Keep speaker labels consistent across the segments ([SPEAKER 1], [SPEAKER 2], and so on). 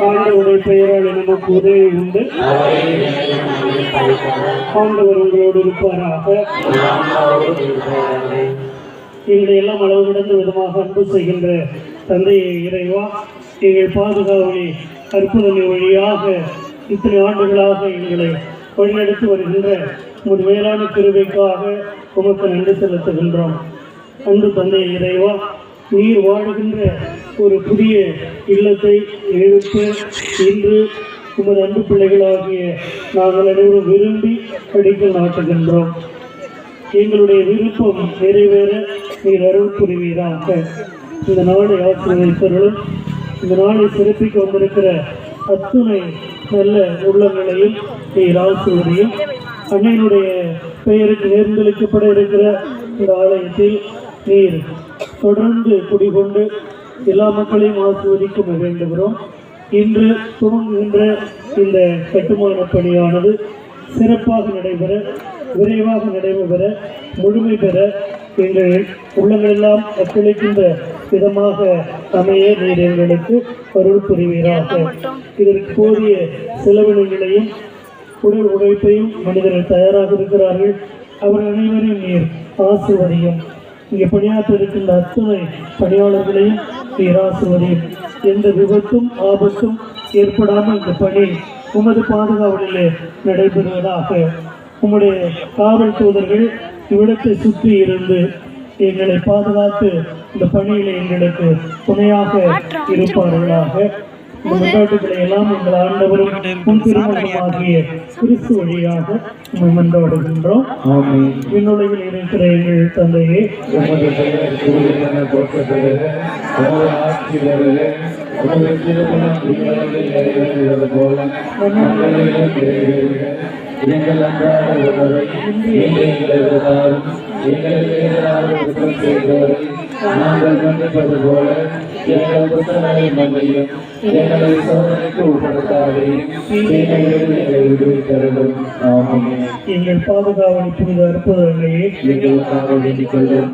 [SPEAKER 1] ஆண்டவருடைய பெயரால் நமக்கு உதவி உண்டு. ஆண்டவர் உங்களோடு இருப்பாராக. எங்களை எல்லாம் அளவு கடந்த விதமாக அன்பு செய்கின்ற தந்தையை இறைவா, எங்கள் பாதுகாவலி அற்புதங்கள் வழியாக இத்தனை ஆண்டுகளாக எங்களை வழிநடத்தி வருகின்ற ஒரு மேலான கிருபைக்காக உமக்கு நன்றி செலுத்துகின்றோம். அன்பு தந்தையை இறைவா, நீர் வாழுகின்ற ஒரு புதிய இல்லத்தை எழுப்ப இன்று உமது அன்பு பிள்ளைகளாகிய நாங்கள் அனைவரும் விரும்பி அடிக்கல் நாட்டுகின்றோம். எங்களுடைய விருப்பம் நிறைவேற நீர் அருள் புரிவீராக. இந்த நாளை ஆசிரியர்களும் இந்த நாளை சிறப்பிக்க வந்திருக்கிற அத்துணை நல்ல உள்ளங்களையும் நீர் ஆசிரியரையும் அன்னையினுடைய பெயருக்கு நேர்ந்தளிக்கப்பட இருக்கிற இந்த ஆலயத்தில் நீர் தொடர்ந்து குடிகொண்டு எல்லா மக்களையும் ஆசிர்வதிக்க வேண்டுகிறோம். இன்று துவங்குகின்ற இந்த கட்டுமான பணியானது சிறப்பாக நடைபெற, விரைவாக நடைபெற, முழுமை பெற எங்கள் உள்ளங்களெல்லாம் ஒத்துழைக்கின்ற விதமாக அமைய நீர் எங்களுக்கு அருள் புரிவீராக. இதற்கு போதிய செலவினங்களையும் உடல் உழைப்பையும் மனிதர்கள் தயாராக இருக்கிறார்கள். அவர் அனைவரையும் நீர் ஆசிர்வதியும். இங்கே பணியாற்ற இருக்கின்ற அத்தனை பணியாளர்களையும் நீர் ஆசிர்வதியும். எந்த விபத்தும் ஆபத்தும் ஏற்படாமல் இந்த பணி உமது பாதுகாவலிலே நடைபெறுவதாக. உம்முடைய காவல் தூதர்கள் இவ்விடத்தை சுற்றி இருந்து எங்களை பாதுகாத்து இந்த பணியில் எங்களுக்கு துணையாக இருப்பார்களாக. இந்த மன்றாட்டுகளை எல்லாம் எங்கள் ஆண்டவரும் முன் திருமணமாகிய கிறிஸ்து வழியாக மன்றாடுகின்றோம். விண்ணுலகில் இருக்கிற எங்கள் தந்தையே,
[SPEAKER 2] எங்கள் அன்றாட உணவை நாங்கள் மன்னிப்பது போல எங்கள் குற்றங்களை மன்னியும், எங்களை சோதனைக்கு உட்படுத்தாதையும்
[SPEAKER 1] எங்கள் பாதுகாவலி புனித அற்புதங்களையே
[SPEAKER 2] எங்களுக்காக வேண்டிக் கொள்ளும்.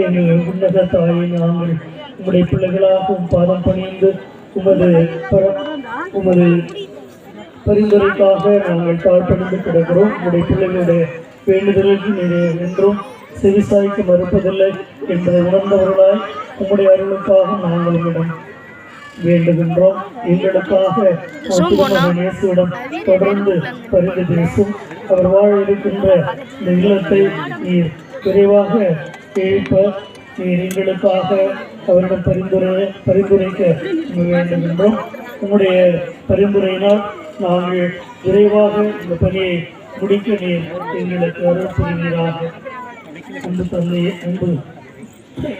[SPEAKER 1] எங்கள் உன்னத தாயை நாங்கள் உங்களுடைய பிள்ளைகளாக பாதம் பணிந்து உமது பரிந்துரைக்காக நாங்கள் தாழ்பணிந்து கிடக்கிறோம். உங்களுடைய பிள்ளைகளுடைய வேண்டுதலுக்கு நீர் என்றும் செவிசாய்க்க மறுப்பதில்லை என்பதை உணர்ந்தவர்களாய் உங்களுடைய அருளுக்காக நாங்கள் உங்களிடம் வேண்டுகின்றோம். எங்களுக்காக இயேசுவிடம் தொடர்ந்து பரிந்து பேசும். அவர் வாழ இருக்கின்ற இந்த இல்லத்தை நீர் விரைவாக எழுப்ப நீர் எங்களுக்காக அவரிடம் பரிந்துரைக்க வேண்டுகின்றோம். உங்களுடைய பரிந்துரையினால் நாங்கள் விரைவாக இந்த பணியை முடிக்க நீர் எங்களுக்கு அருள் புரிவீராக. அன்பு தந்தையே, அன்பு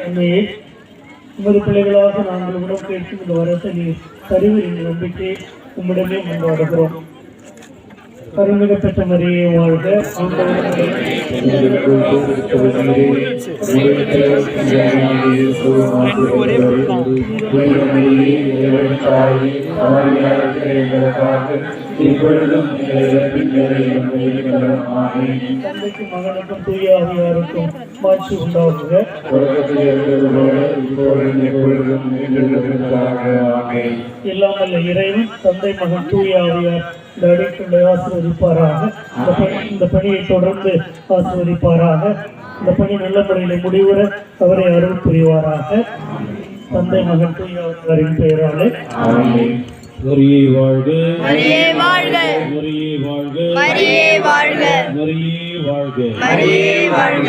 [SPEAKER 1] அன்னையே, உமது பிள்ளைகளாக நாங்கள் உணவு கேட்கும் இந்த வரத்தை நீர் தருவீர் என்ற நம்பிக்கை உம்மிடமே கொண்டாடுகிறோம். கருமிக பெற்ற மரியே வாழ்க. தந்தைக்கும் மகனுக்கும் தூய ஆவியாருக்கும் மாட்சி உண்டாகுக. எல்லாம் வல்ல இறைவன் தந்தை மகன் தூய ஆவியார் இந்த அடிக்குள்ளே ஆசீர்வதிப்பாராக. இந்த பணியை தொடர்ந்து ஆசீர்வதிப்பாராக. இந்த பணி நல்ல முறையில் முடிவுற அவரை அருள் புரிவாராக. தந்தை மகன் தூய ஆவியாரின் பெயராலே
[SPEAKER 3] மரியே வாழ்க,
[SPEAKER 4] மரியே வாழ்க,
[SPEAKER 3] மரியே வாழ்க,
[SPEAKER 4] மரியே வாழ்க,
[SPEAKER 3] மரியே வாழ்க,
[SPEAKER 4] மரியே வாழ்க.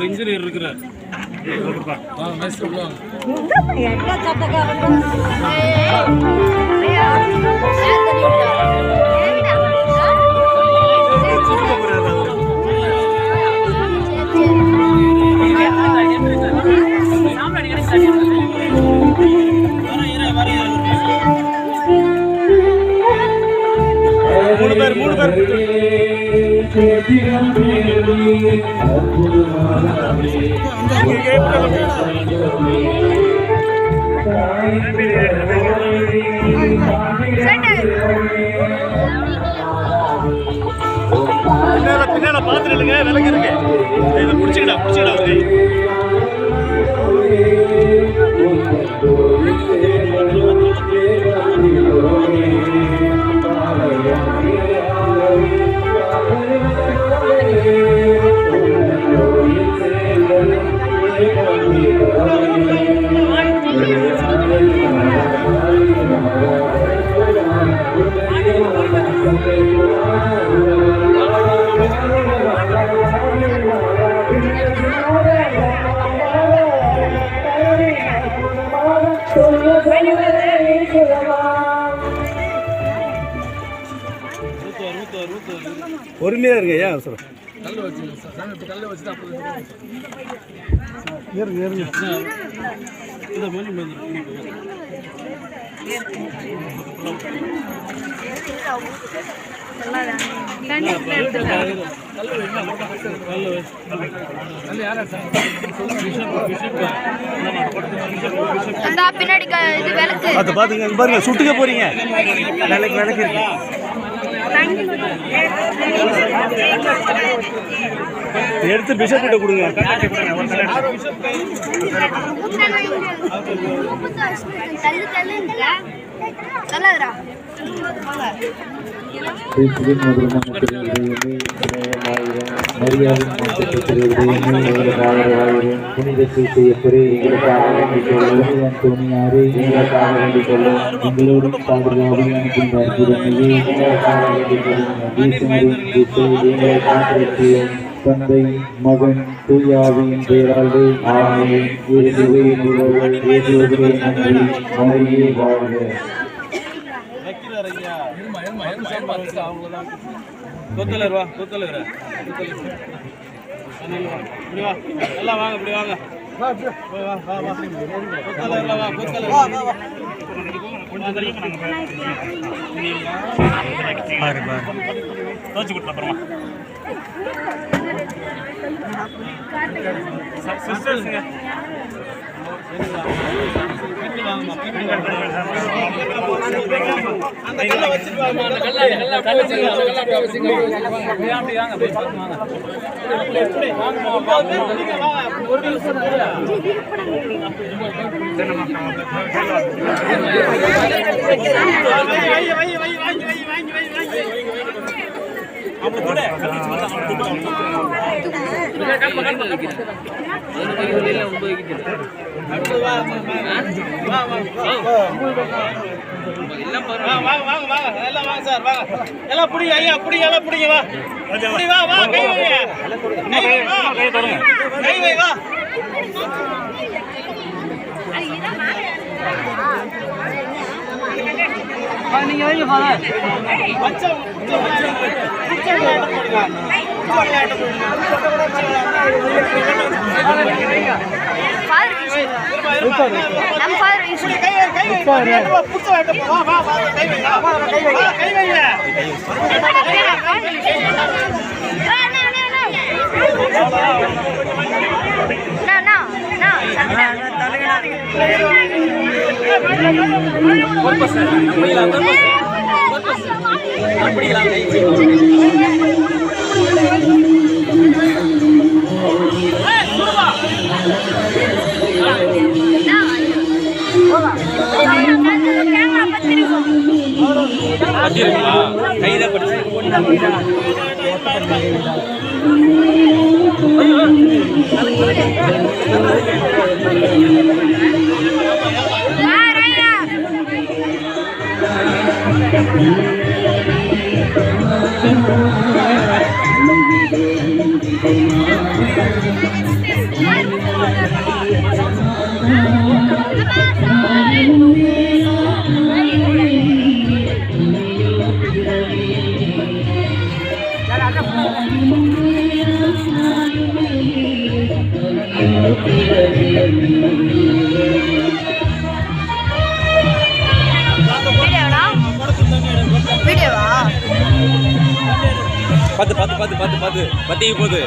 [SPEAKER 3] இன்ஜினியர் இருக்கிறார். மூணு பேர் நான் பார்த்துருங்க விலங்கு இருக்கு இதை பிடிச்சிக்கிடா ஒரு பொறுமையா இருங்க ஏன் அவசரம்
[SPEAKER 4] பின்னாடி இது விளக்கு
[SPEAKER 3] அது பாத்துங்க பாருங்க சுட்டுக்க போறீங்க விளக்கு இருக்கு எடுத்து பிஷப் கிட்ட கொடுங்க
[SPEAKER 2] தந்தை மகன் தூயாவின் பெயராலே ஆமென். இயேசுவே நன்றி, மரியே வாழ்க.
[SPEAKER 3] எல்லாம் வாங்க இப்படி வாங்க தோச்சு கொடுத்து அப்புறமா சிஸ்டர்ஸுங்க எல்லாம் புடிங்க ஐயா புடிங்க எல்லாம் புடிங்க வா வா வா கை வை கை தொடங்க கை வை வா நீங்க வைங்க ஃபாதர் பச்சை பத்திக்கு போகுது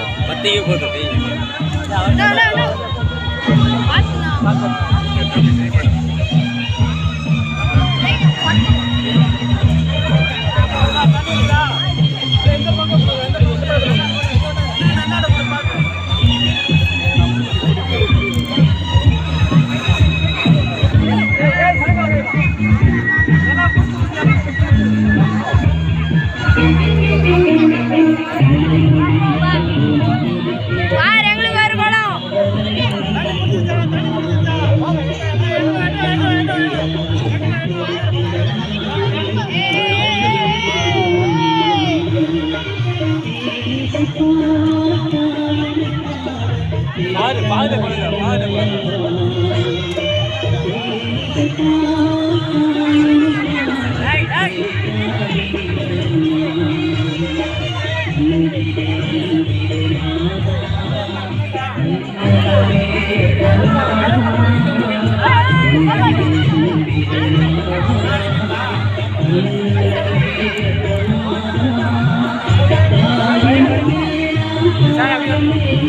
[SPEAKER 5] அம்மே